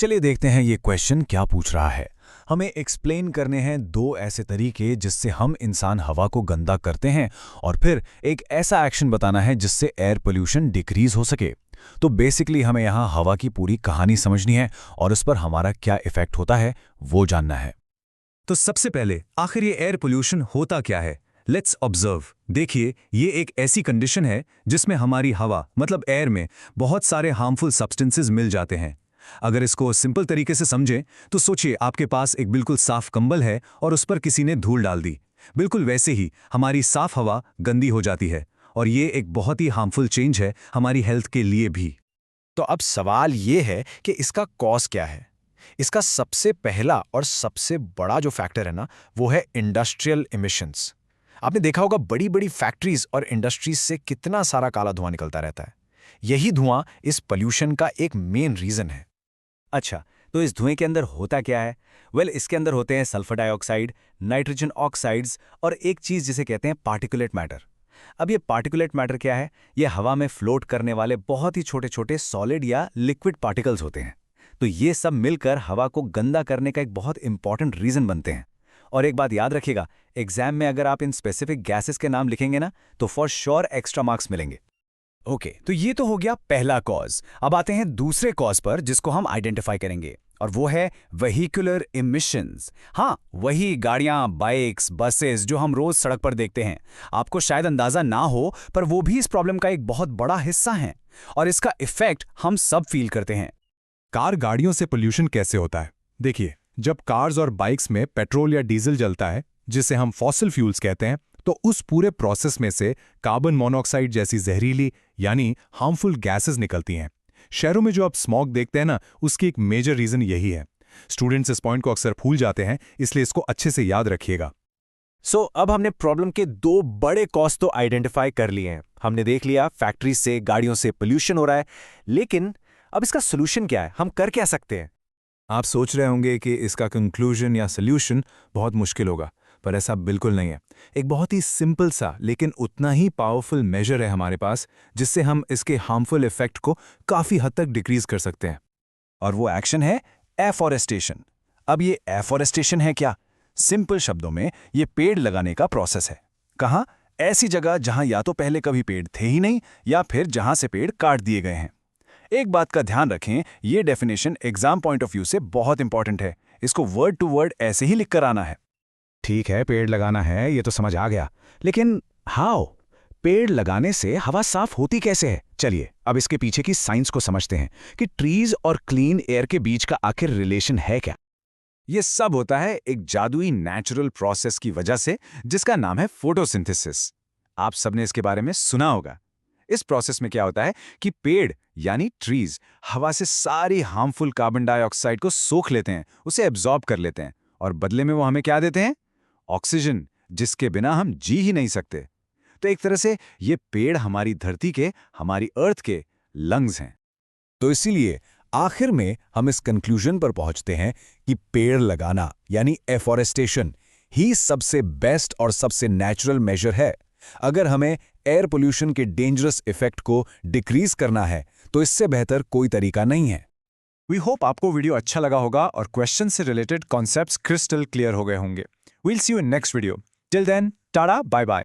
चलिए देखते हैं ये क्वेश्चन क्या पूछ रहा है। हमें एक्सप्लेन करने हैं दो ऐसे तरीके जिससे हम इंसान हवा को गंदा करते हैं और फिर एक ऐसा एक्शन बताना है जिससे एयर पोल्यूशन डिक्रीज हो सके। तो बेसिकली हमें यहाँ हवा की पूरी कहानी समझनी है और उस पर हमारा क्या इफेक्ट होता है वो जानना है। तो सबसे पहले आखिर ये एयर पोल्यूशन होता क्या है? Let's observe. देखिए, ये एक ऐसी कंडीशन है जिसमें हमारी हवा मतलब एयर में बहुत सारे हार्मफुल सब्सटेंसेस मिल जाते हैं। अगर इसको सिंपल तरीके से समझें तो सोचिए आपके पास एक बिल्कुल साफ कंबल है और उस पर किसी ने धूल डाल दी। बिल्कुल वैसे ही हमारी साफ हवा गंदी हो जाती है और ये एक बहुत ही हार्मफुल चेंज है हमारी हेल्थ के लिए भी। तो अब सवाल ये है कि इसका कॉज क्या है। इसका सबसे पहला और सबसे बड़ा जो फैक्टर है ना, वो है इंडस्ट्रियल इमिशंस। आपने देखा होगा बड़ी बड़ी फैक्ट्रीज और इंडस्ट्रीज से कितना सारा काला धुआं निकलता रहता है। यही धुआं इस पोल्यूशन का एक मेन रीजन है। अच्छा, तो इस धुएं के अंदर होता क्या है? इसके अंदर होते हैं सल्फर डाइऑक्साइड, नाइट्रोजन ऑक्साइड्स और एक चीज जिसे कहते हैं पार्टिकुलेट मैटर। अब ये पार्टिकुलेट मैटर क्या है? ये हवा में फ्लोट करने वाले बहुत ही छोटे छोटे सॉलिड या लिक्विड पार्टिकल्स होते हैं। तो ये सब मिलकर हवा को गंदा करने का एक बहुत इंपॉर्टेंट रीजन बनते हैं। और एक बात याद रखिएगा, एग्जाम में अगर आप इन स्पेसिफिक गैसेस के नाम लिखेंगे ना, तो फॉर श्योर एक्स्ट्रा मार्क्स मिलेंगे। ओके, तो ये तो हो गया पहला कॉज। अब आते हैं दूसरे कॉज पर जिसको हम आइडेंटिफाई करेंगे, और वो है व्हीकुलर इमिशंस। हाँ, वही गाड़ियां, बाइक्स, बसेस जो हम रोज सड़क पर देखते हैं। आपको शायद अंदाजा ना हो, पर वो भी इस प्रॉब्लम का एक बहुत बड़ा हिस्सा हैं और इसका इफेक्ट हम सब फील करते हैं। कार गाड़ियों से पोल्यूशन कैसे होता है? देखिए, जब कार्स और बाइक्स में पेट्रोल या डीजल जलता है, जिसे हम फॉसिल फ्यूल्स कहते हैं, तो उस पूरे प्रोसेस में से कार्बन मोनोऑक्साइड जैसी जहरीली यानी हार्मफुल गैसेस निकलती हैं। शहरों में जो आप स्मॉग देखते हैं ना, उसकी एक मेजर रीजन यही है। स्टूडेंट्स इस पॉइंट को अक्सर भूल जाते हैं, इसलिए इसको अच्छे से याद रखिएगा। अब हमने प्रॉब्लम के दो बड़े कॉज तो आइडेंटिफाई कर लिए हैं। हमने देख लिया फैक्ट्री से, गाड़ियों से पोल्यूशन हो रहा है, लेकिन अब इसका सोल्यूशन क्या है? हम कर क्या सकते हैं? आप सोच रहे होंगे कि इसका कंक्लूजन या सोल्यूशन बहुत मुश्किल होगा, पर ऐसा बिल्कुल नहीं है। एक बहुत ही सिंपल सा लेकिन उतना ही पावरफुल मेजर है हमारे पास, जिससे हम इसके हार्मफुल इफेक्ट को काफ़ी हद तक डिक्रीज कर सकते हैं। और वो एक्शन है एफॉरेस्टेशन। अब ये एफॉरेस्टेशन है क्या? सिंपल शब्दों में ये पेड़ लगाने का प्रोसेस है। कहाँ? ऐसी जगह जहां या तो पहले कभी पेड़ थे ही नहीं या फिर जहां से पेड़ काट दिए गए हैं। एक बात का ध्यान रखें, ये definition exam point of view से बहुत इंपॉर्टेंट है। इसको वर्ड टू वर्ड ऐसे ही लिखकर आना है। ठीक है, पेड़ लगाना है, ये तो समझ आ गया, लेकिन हाउ? पेड़ लगाने से हवा साफ होती कैसे है? चलिए अब इसके पीछे की साइंस को समझते हैं कि ट्रीज और क्लीन एयर के बीच का आखिर रिलेशन है क्या। ये सब होता है एक जादुई नेचुरल प्रोसेस की वजह से, जिसका नाम है फोटोसिंथेसिस। आप सबने इसके बारे में सुना होगा। इस प्रोसेस में क्या होता है कि पेड़ यानी ट्रीज हवा से सारी हार्मफुल कार्बन डाइऑक्साइड को सोख लेते हैं, उसे एब्जॉर्ब कर लेते हैं, और बदले में वो हमें क्या देते हैं? ऑक्सीजन, जिसके बिना हम जी ही नहीं सकते। तो एक तरह से ये पेड़ हमारी धरती के, हमारी अर्थ के लंग्स हैं। तो इसीलिए आखिर में हम इस कंक्लूजन पर पहुंचते हैं कि पेड़ लगाना यानी एफॉरेस्टेशन ही सबसे बेस्ट और सबसे नेचुरल मेजर है। अगर हमें एयर पोल्यूशन के डेंजरस इफेक्ट को डिक्रीज करना है तो इससे बेहतर कोई तरीका नहीं है। वी होप आपको वीडियो अच्छा लगा होगा और क्वेश्चन से रिलेटेड कॉन्सेप्ट्स क्रिस्टल क्लियर हो गए होंगे। We'll see you in next video. Till then, tada, bye bye.